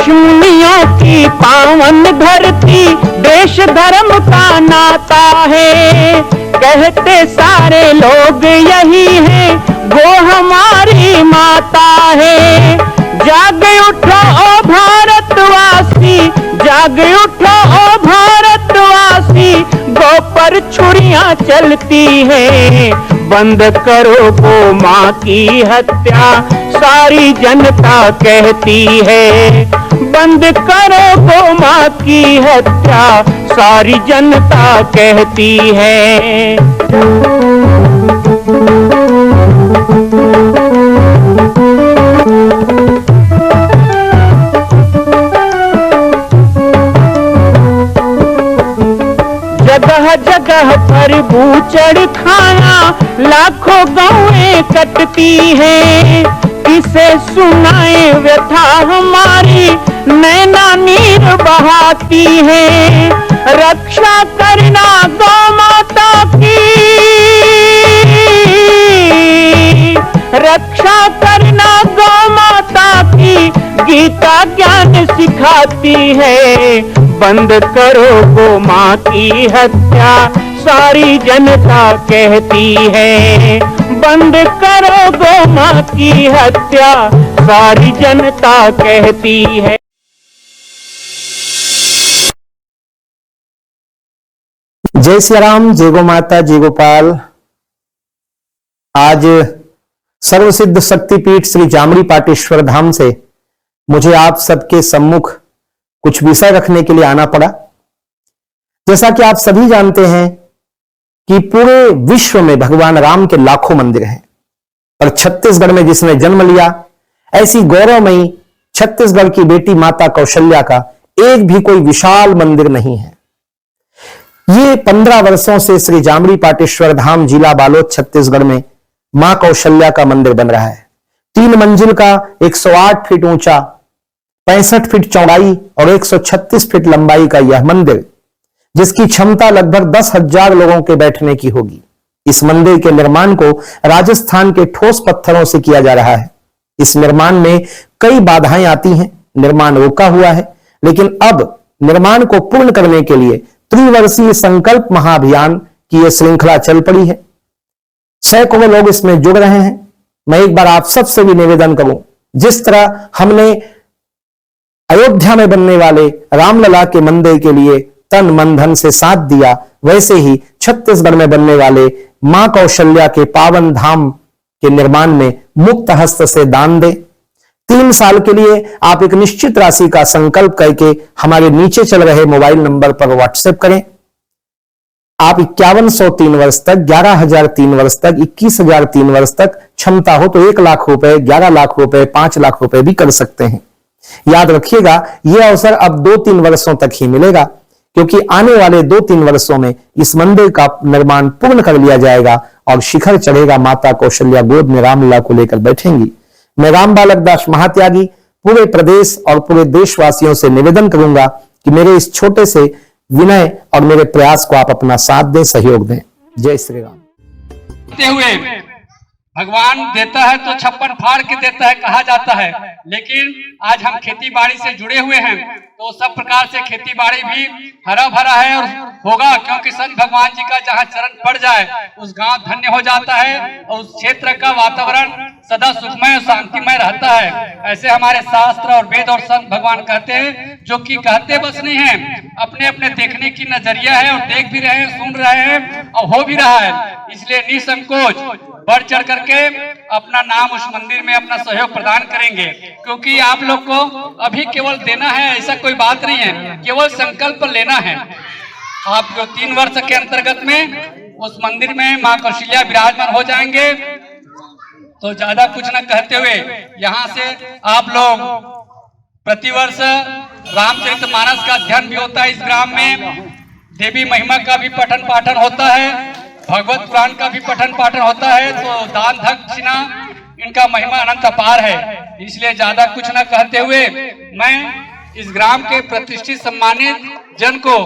ऋषिमुनियों की पावन धरती, देश धर्म का नाता है। कहते सारे लोग यही है, वो हमारी माता है। जाग उठो ओ भारतवासी, जाग उठो ओ भारतवासी, गो पर छुरियां चलती है। बंद करो गो माँ की हत्या, सारी जनता कहती है। बंद करो गो माँ की हत्या, सारी जनता कहती है। जगह जगह पर बूचड़ खाना, लाखों गौएं कटती हैं। किसे सुनाए व्यथा हमारी, नैना नीर बहाती है। रक्षा करना गौ माता की, रक्षा करना गौ माता की, गीता ज्ञान सिखाती है। बंद करो गो माँ की हत्या, सारी जनता कहती है। बंद करो गो माँ की हत्या, सारी जनता कहती है। जय श्री राम, जय गो माता, जय गोपाल। आज सर्वसिद्ध शक्तिपीठ श्री जामड़ी पाटेश्वर धाम से मुझे आप सबके सम्मुख कुछ विषय रखने के लिए आना पड़ा। जैसा कि आप सभी जानते हैं कि पूरे विश्व में भगवान राम के लाखों मंदिर हैं, और छत्तीसगढ़ में जिसने जन्म लिया, ऐसी गौरवमयी छत्तीसगढ़ की बेटी माता कौशल्या का एक भी कोई विशाल मंदिर नहीं है। ये 15 वर्षों से श्री जामड़ी पाटेश्वर धाम, जिला बालोद, छत्तीसगढ़ में मां कौशल्या का मंदिर बन रहा है। 3 मंजिल का 108 फीट ऊंचा, 65 फीट चौड़ाई और 136 फीट लंबाई का यह मंदिर, जिसकी क्षमता लगभग 10,000 लोगों के बैठने की होगी। इस मंदिर के निर्माण को राजस्थान के ठोस पत्थरों से किया जा रहा है। इस निर्माण में कई बाधाएं आती हैं, निर्माण रुका हुआ है, लेकिन अब निर्माण को पूर्ण करने के लिए त्रिवर्षीय संकल्प महाअभियान की यह श्रृंखला चल पड़ी है। सैकड़ों लोग इसमें जुड़ रहे हैं। मैं एक बार आप सबसे भी निवेदन करूं, जिस तरह हमने अयोध्या में बनने वाले रामलला के मंदिर के लिए तन मन धन से साथ दिया, वैसे ही छत्तीसगढ़ में बनने वाले मां कौशल्या के पावन धाम के निर्माण में मुक्त हस्त से दान दें। 3 साल के लिए आप एक निश्चित राशि का संकल्प करके हमारे नीचे चल रहे मोबाइल नंबर पर व्हाट्सएप करें। आप 5100 3 वर्ष तक, 11,000 3 वर्ष तक, 21,000 3 वर्ष तक, क्षमता हो तो 1 लाख रुपए, 11 लाख रुपए, 5 लाख रुपए भी कर सकते हैं। याद रखिएगा, यह अवसर अब 2-3 वर्षों तक ही मिलेगा, क्योंकि आने वाले 2-3 वर्षों में इस मंदिर का निर्माण पूर्ण कर लिया जाएगा और शिखर चढ़ेगा। माता कौशल्या गोद में रामलला को लेकर बैठेंगी। मैं राम बालक दास महात्यागी पूरे प्रदेश और पूरे देशवासियों से निवेदन करूंगा कि मेरे इस छोटे से विनय और मेरे प्रयास को आप अपना साथ दें, सहयोग दें। जय श्री राम। हुए भगवान देता है तो 56 फाड़ के देता है कहा जाता है, लेकिन आज हम खेती बाड़ी से जुड़े हुए हैं तो सब प्रकार से खेती बाड़ी भी हरा भरा है और होगा, क्योंकि संत भगवान जी का जहाँ चरण पड़ जाए उस गांव धन्य हो जाता है और उस क्षेत्र का वातावरण सदा सुखमय और शांतिमय रहता है। ऐसे हमारे शास्त्र और वेद और संत भगवान कहते हैं, जो कि कहते बस नहीं है, अपने अपने देखने की नजरिया है और देख भी रहे हैं, सुन रहे हैं और हो भी रहा है। इसलिए निसंकोच बढ़ चढ़ करके अपना नाम उस मंदिर में अपना सहयोग प्रदान करेंगे, क्योंकि आप लोग को अभी केवल देना है, ऐसा कोई बात नहीं है, केवल संकल्प लेना है। आप जो 3 वर्ष के अंतर्गत में उस मंदिर में मां कौशल्या विराजमान हो जाएंगे, तो ज्यादा कुछ न कहते हुए यहाँ से आप लोग प्रतिवर्ष रामचरितमानस का अध्ययन भी होता है। इस ग्राम में देवी महिमा का भी पठन पाठन होता है, भगवत पुराण का भी पठन पाठन होता है, तो दान दक्षिणा इनका महिमा अनंत अपार है। इसलिए ज्यादा कुछ न कहते हुए मैं इस ग्राम के प्रतिष्ठित सम्मानित जन को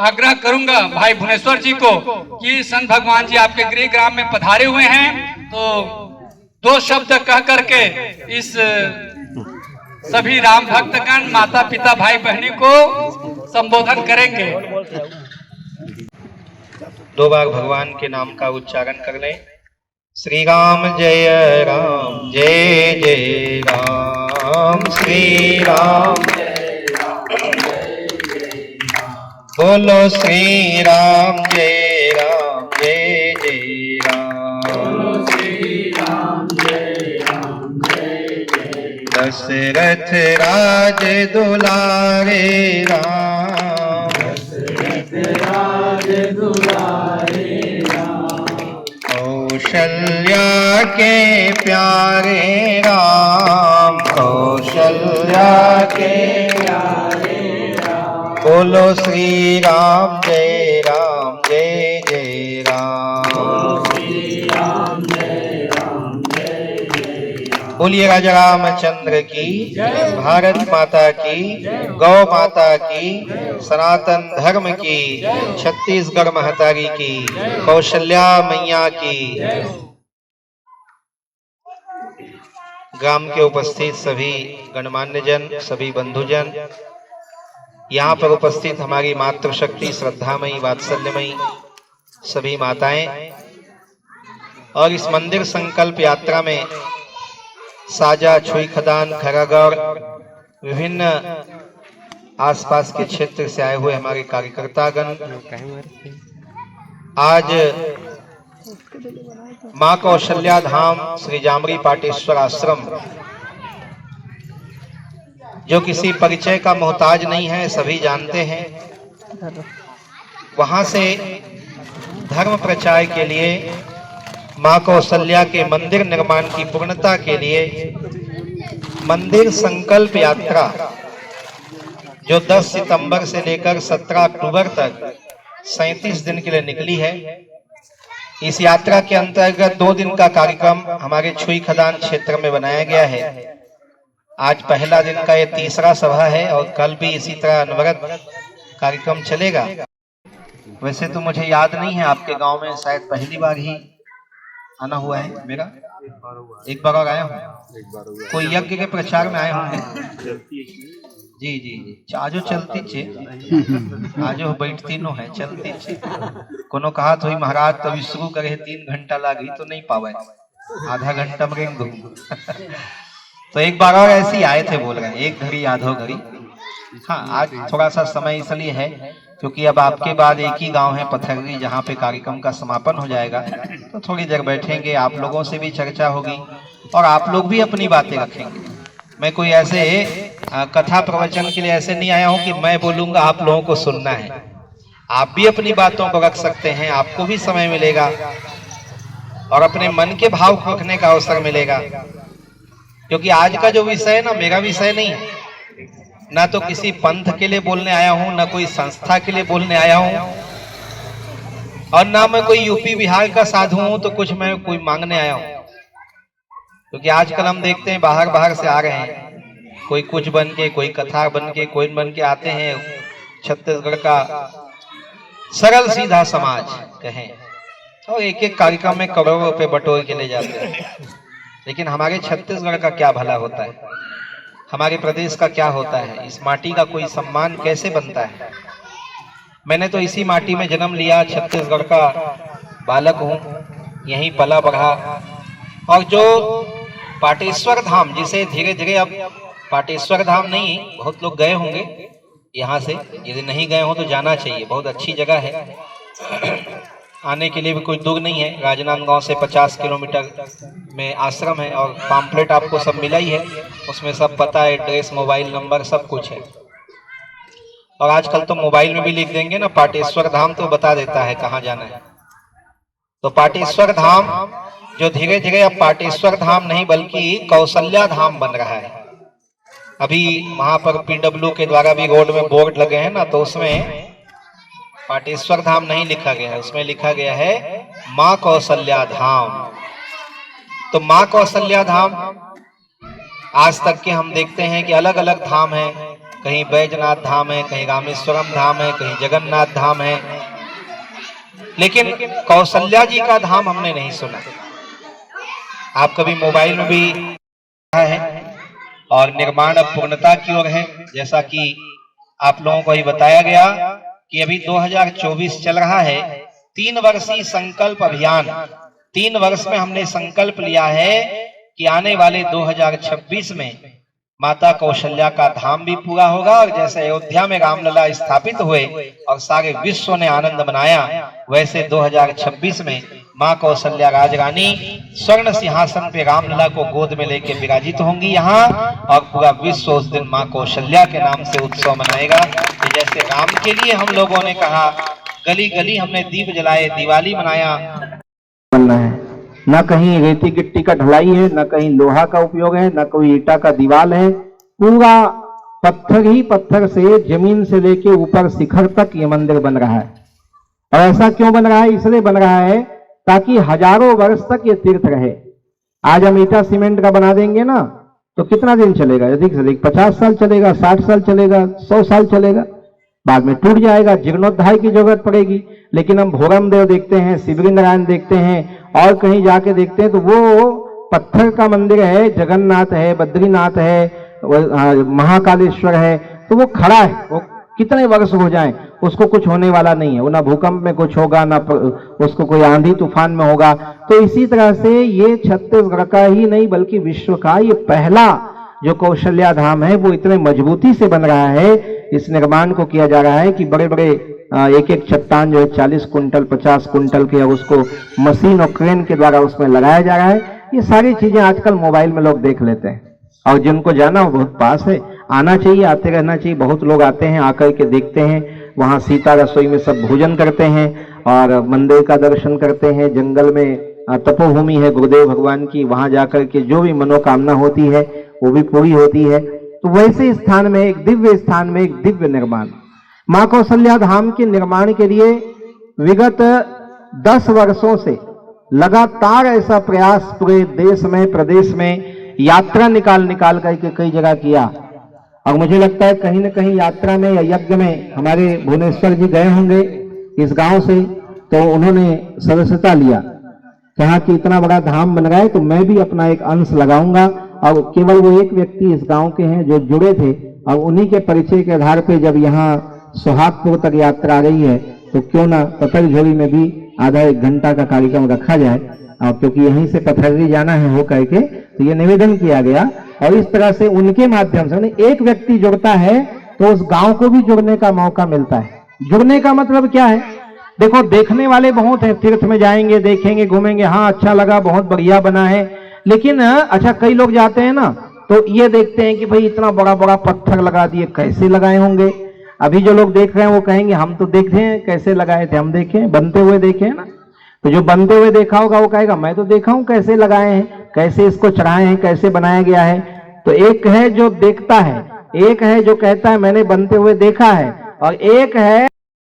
आग्रह करूंगा, भाई भुवनेश्वर जी को, कि संत भगवान जी आपके गृह ग्राम में पधारे हुए हैं, तो 2 शब्द कह करके इस सभी राम भक्तगण माता पिता भाई बहनी को संबोधन करेंगे। 2 बार भगवान के नाम का उच्चारण कर लें। श्री राम जय जय राम, श्री राम बोलो, श्री राम जय जय राम, दशरथ राज दुलारे राम, कौशल्या के प्यारे राम, कौशल्या के प्यारे राम, बोलो श्री राम जय जय राम, बोलिए राजा रामचंद्र की, भारत माता की, गौ माता की, सनातन धर्म की, छत्तीसगढ़ महतारी की, कौशल्या मैया की। ग्राम के उपस्थित सभी गणमान्य जन, सभी बंधुजन, यहाँ पर उपस्थित हमारी मातृशक्ति, श्रद्धामयी, वात्सल्यमयी सभी माताएं, और इस मंदिर संकल्प यात्रा में साजा, छुई खदान, खैरागढ़, विभिन्न आसपास के क्षेत्र से आए हुए हमारे कार्यकर्तागण आज मां कौशल्या धाम श्री जामरी पाटेश्वर आश्रम, जो किसी परिचय का मोहताज नहीं है, सभी जानते हैं, वहां से धर्म प्रचार के लिए, मां कौशल्या के मंदिर निर्माण की पूर्णता के लिए मंदिर संकल्प यात्रा जो 10 सितंबर से लेकर 17 अक्टूबर तक 37 दिन के लिए निकली है। इस यात्रा के अंतर्गत 2 दिन का कार्यक्रम हमारे छुई खदान क्षेत्र में बनाया गया है। आज पहला दिन का ये तीसरा सभा है और कल भी इसी तरह अनवरत कार्यक्रम चलेगा। वैसे तो मुझे याद नहीं है, आपके गांव में शायद पहली बार ही आना हुआ है मेरा, एक बार और आया हूँ, कोई यज्ञ के प्रचार में आए होंगे। जी जी जी, आजो चलती चे, आजो बैठती नो है, चलती चे। कोनो कहा तो महाराज तभी शुरू करे 3 घंटा लागी तो नहीं पावे, आधा घंटा में दो। तो एक बार और ऐसे ही आए थे, बोल रहे हैं 1 घड़ी आधो घड़ी। हाँ, आज थोड़ा सा समय इसलिए है क्योंकि अब आपके बाद एक ही गांव है पथररी, जहाँ पे कार्यक्रम का समापन हो जाएगा, तो थोड़ी देर बैठेंगे, आप लोगों से भी चर्चा होगी और आप लोग भी अपनी बातें रखेंगे। मैं कोई ऐसे कथा प्रवचन के लिए ऐसे नहीं आया हूँ कि मैं बोलूंगा आप लोगों को सुनना है। आप भी अपनी बातों को रख सकते हैं, आपको भी समय मिलेगा और अपने मन के भाव को रखने का अवसर मिलेगा। क्योंकि आज का जो विषय है ना, मेरा विषय नहीं है, ना तो किसी पंथ के लिए बोलने आया हूं, ना कोई संस्था के लिए बोलने आया हूं, और ना मैं कोई यूपी बिहार का साधु हूं तो कुछ मैं कोई मांगने आया हूं। क्योंकि आजकल हम देखते हैं बाहर से आ रहे हैं, कोई कुछ बन के, कोई कथा बन के, कोई बन के आते हैं। छत्तीसगढ़ का सरल सीधा समाज कहें, और एक कार्यक्रम में करोड़ों रुपए बटोर के ले जाते हैं। लेकिन हमारे छत्तीसगढ़ का क्या भला होता है, हमारे प्रदेश का क्या होता है, इस माटी का कोई सम्मान कैसे बनता है। मैंने तो इसी माटी में जन्म लिया, छत्तीसगढ़ का बालक हूँ, यहीं पला बढ़ा। और जो पाटेश्वर धाम, जिसे धीरे धीरे अब पाटेश्वर धाम नहीं, बहुत लोग गए होंगे यहाँ से, यदि नहीं गए हो तो जाना चाहिए, बहुत अच्छी जगह है। आने के लिए भी कोई दूर नहीं है, राजनांदगांव से 50 किलोमीटर में आश्रम है और पम्फलेट आपको सब मिला ही है, उसमें सब पता, एड्रेस, मोबाइल नंबर सब कुछ है। और आजकल तो मोबाइल में भी लिख देंगे ना पाटेश्वर धाम, तो बता देता है कहाँ जाना है। तो पाटेश्वर धाम जो धीरे धीरे अब पाटेश्वर धाम नहीं बल्कि कौशल्या धाम बन रहा है। अभी वहां पर पीडब्ल्यू के द्वारा भी रोड में बोर्ड लगे हैं ना, तो उसमें पाटेश्वर धाम नहीं लिखा गया है, उसमें लिखा गया है मां कौशल्या धाम। तो मां कौशल्या धाम आज तक के हम देखते हैं कि अलग अलग धाम है, कहीं बैजनाथ धाम है, कहीं रामेश्वरम धाम है, कहीं जगन्नाथ धाम है, लेकिन कौशल्या जी का धाम हमने नहीं सुना। आप कभी मोबाइल में भी है और निर्माण अब पूर्णता की ओर है। जैसा कि आप लोगों को ही बताया गया कि अभी 2024 चल रहा है, 3 वर्षीय संकल्प अभियान। 3 वर्ष में हमने संकल्प लिया है कि आने वाले 2026 में माता कौशल्या का धाम भी पूरा होगा, और जैसे अयोध्या में रामलला स्थापित हुए और सारे विश्व ने आनंद मनाया, वैसे 2026 में माँ कौशल्या राजरानी स्वर्ण सिंहासन पे रामलला को गोद में लेके विराजित होंगी यहाँ, और पूरा विश्व उस दिन माँ कौशल्या के नाम से उत्सव मनाएगा। कि जैसे राम के लिए हम लोगों ने कहा गली गली हमने दीप जलाए, दिवाली मनाया, बनना है। न कहीं रेती गिट्टी का ढलाई है, न कहीं लोहा का उपयोग है, न कोई ईटा का दीवार है, पूरा पत्थर ही पत्थर से जमीन से लेके ऊपर शिखर तक ये मंदिर बन रहा है। और ऐसा क्यों बन रहा है? इसलिए बन रहा है ताकि हजारों वर्ष तक ये तीर्थ रहे। आज हम ईटा सीमेंट का बना देंगे ना तो कितना दिन चलेगा? अधिक से अधिक 50 साल चलेगा, 60 साल चलेगा, 100 साल चलेगा, बाद में टूट जाएगा, जीर्णोद्धार की जरूरत पड़ेगी। लेकिन हम भोरम देव देखते हैं, शिवरी नारायण देखते हैं, और कहीं जाके देखते हैं तो वो पत्थर का मंदिर है, जगन्नाथ है, बद्रीनाथ है, महाकालेश्वर है, तो वो खड़ा है। वो कितने वर्ष हो जाएं उसको कुछ होने वाला नहीं है, वो ना भूकंप में कुछ होगा, ना उसको कोई आंधी तूफान में होगा। तो इसी तरह से ये छत्तीसगढ़ का ही नहीं बल्कि विश्व का ये पहला जो कौशल्या धाम है वो इतने मजबूती से बन रहा है। इस निर्माण को किया जा रहा है कि बड़े बड़े एक एक चट्टान जो है 40 कुंटल 50 कुंटल के, उसको मशीन और क्रेन के द्वारा उसमें लगाया जा रहा है। ये सारी चीजें आजकल मोबाइल में लोग देख लेते हैं, और जिनको जाना वो बहुत पास है, आना चाहिए, आते रहना चाहिए। बहुत लोग आते हैं, आकर के देखते हैं, वहाँ सीता रसोई में सब भोजन करते हैं और मंदिर का दर्शन करते हैं। जंगल में तपोभूमि है गुरुदेव भगवान की, वहां जाकर के जो भी मनोकामना होती है वो भी पूरी होती है। तो वैसे स्थान में, एक दिव्य स्थान में एक दिव्य निर्माण, मां कौशल्या धाम के निर्माण के लिए विगत 10 वर्षों से लगातार ऐसा प्रयास पूरे देश में, प्रदेश में यात्रा निकाल करके कई जगह किया। और मुझे लगता है कहीं न कहीं यात्रा में या यज्ञ में हमारे भुवनेश्वर जी गए होंगे इस गांव से, तो उन्होंने सदस्यता लिया, कहा कि इतना बड़ा धाम बन रहा है तो मैं भी अपना एक अंश लगाऊंगा। और केवल वो एक व्यक्ति इस गांव के हैं जो जुड़े थे, और उन्हीं के परिचय के आधार पे जब यहाँ सोहागपुर तक यात्रा आ रही है तो क्यों ना पथरझोरी में भी आधा 1 घंटा का कार्यक्रम रखा जाए, और क्योंकि यहीं से पथरझोरी जाना है हो करके, तो ये निवेदन किया गया। और इस तरह से उनके माध्यम से एक व्यक्ति जुड़ता है तो उस गांव को भी जुड़ने का मौका मिलता है। जुड़ने का मतलब क्या है? देखो, देखने वाले बहुत हैं, तीर्थ में जाएंगे, देखेंगे, घूमेंगे, हाँ अच्छा लगा, बहुत बढ़िया बना है, लेकिन अच्छा कई लोग जाते हैं ना तो ये देखते हैं कि भाई इतना बड़ा बड़ा पत्थर लगा दिए, कैसे लगाए होंगे। अभी जो लोग देख रहे हैं वो कहेंगे हम तो देखे हैं, कैसे लगाए थे, हम देखे, बनते हुए देखे हैं ना। तो जो बनते हुए देखा होगा वो कहेगा मैं तो देखा हूं कैसे लगाए हैं, कैसे इसको चढ़ाए हैं, कैसे बनाया गया है। तो एक है जो देखता है, एक है जो कहता है मैंने बनते हुए देखा है, और एक है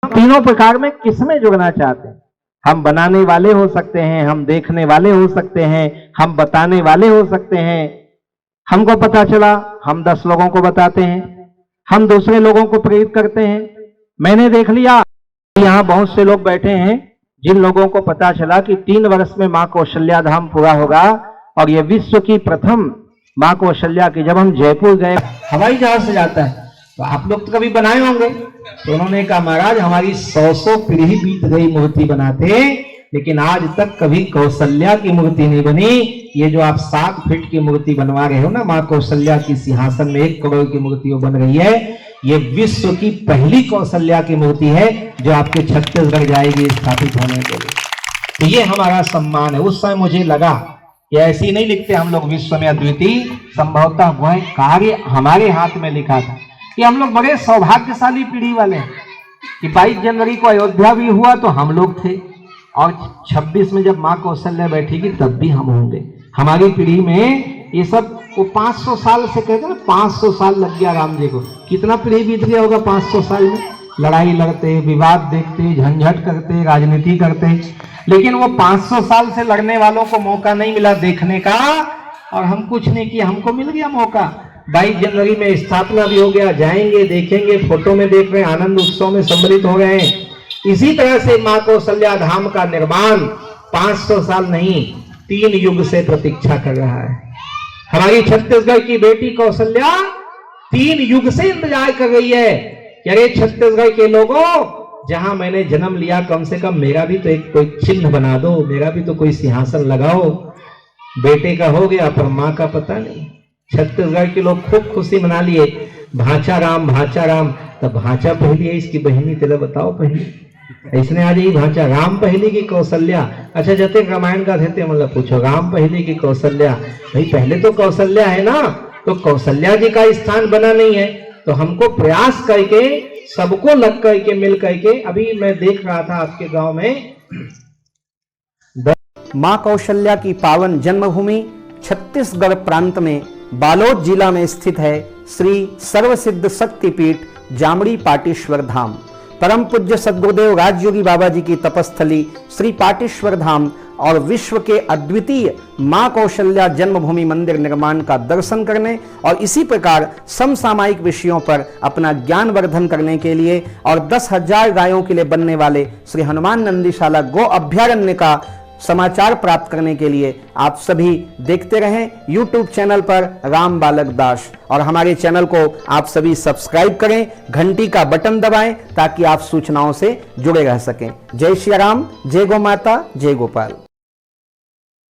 तीनों प्रकार में किसमें जुड़ना चाहते हैं। हम बनाने वाले हो सकते हैं, हम देखने वाले हो सकते हैं, हम बताने वाले हो सकते हैं। हमको पता चला, हम 10 लोगों को बताते हैं, हम दूसरे लोगों को प्रेरित करते हैं। मैंने देख लिया, यहाँ बहुत से लोग बैठे हैं जिन लोगों को पता चला कि 3 वर्ष में मां कौशल्या धाम पूरा होगा, और यह विश्व की प्रथम मां कौशल्या की। जब हम जयपुर गए, हवाई जहाज से जाता है, तो आप लोग तो कभी बनाए होंगे, तो उन्होंने कहा महाराज हमारी 100 पीढ़ी बीत गई मूर्ति बनाते, लेकिन आज तक कभी कौशल्या की मूर्ति नहीं बनी। ये जो आप 7 फीट की मूर्ति बनवा रहे हो ना, मां कौशल्या की सिंहासन में 1 करोड़ की मूर्ति वो बन रही है, ये विश्व की पहली कौशल्या की मूर्ति है जो आपके छत्तीसगढ़ जाएगी स्थापित होने के लिए। तो ये हमारा सम्मान है। उस समय मुझे लगा कि ऐसे ही नहीं लिखते हम लोग विश्व में अद्वितीय, संभवतः वह कार्य हमारे हाथ में लिखा था कि हम लोग बड़े सौभाग्यशाली पीढ़ी वाले हैं कि 22 जनवरी को अयोध्या भी हुआ तो हम लोग थे, और 26 में जब मां कौशल्या बैठेगी तब भी हम होंगे। हमारी पीढ़ी में ये सब, वो 500 साल से कहते ना, 500 साल लग गया राम जी को। कितना पीढ़ी बीत गया होगा 500 साल में? लड़ाई लड़ते, विवाद देखते, झंझट करते, राजनीति करते, लेकिन वो 500 साल से लड़ने वालों को मौका नहीं मिला देखने का, और हम कुछ नहीं किया, हमको मिल गया मौका। 22 जनवरी में स्थापना भी हो गया, जाएंगे, देखेंगे, फोटो में देख रहे हैं, आनंद उत्सव में सम्मिलित हो गए हैं। इसी तरह से मां कौशल्या धाम का निर्माण 500 साल नहीं 3 युग से प्रतीक्षा कर रहा है। हमारी छत्तीसगढ़ की बेटी कौशल्या 3 युग से इंतजार कर रही है कि अरे छत्तीसगढ़ के लोगों, जहां मैंने जन्म लिया कम से कम मेरा भी तो एक कोई चिन्ह बना दो, मेरा भी तो कोई सिंहासन लगाओ। बेटे का हो गया पर मां का पता नहीं। छत्तीसगढ़ के लोग खूब खुशी मना लिए, भांचा राम भांचा राम। तब भांचा पहली है इसकी बहनी, तेरा बताओ पहली ऐसने आ जाइए भांचा राम पहली की कौशल्या। अच्छा जते रामायण का थे मतलब पूछो राम पहली की कौशल्या, भाई पहले तो कौशल्या है ना, तो कौशल्या जी का स्थान बना नहीं है। तो हमको प्रयास करके सबको लग करके मिल करके, अभी मैं देख रहा था आपके गांव में मां कौशल्या की पावन जन्मभूमि छत्तीसगढ़ प्रांत में बालोद जिला में स्थित है श्री सर्वसिद्ध शक्तिपीठ जामड़ी पाटेश्वर धाम। परम पूज्य सद्गुरुदेव राजयोगी बाबा जी की तपस्थली श्री पाटेश्वर धाम और विश्व के अद्वितीय मां कौशल्या जन्मभूमि मंदिर निर्माण का दर्शन करने और इसी प्रकार समसामयिक विषयों पर अपना ज्ञान वर्धन करने के लिए और 10,000 गायों के लिए बनने वाले श्री हनुमान नंदीशाला गो अभ्यारण्य का समाचार प्राप्त करने के लिए आप सभी देखते रहें YouTube चैनल पर राम बालक दास, और हमारे चैनल को आप सभी सब्सक्राइब करें, घंटी का बटन दबाएं ताकि आप सूचनाओं से जुड़े रह सकें। जय श्री राम, जय गौ माता, जय गोपाल।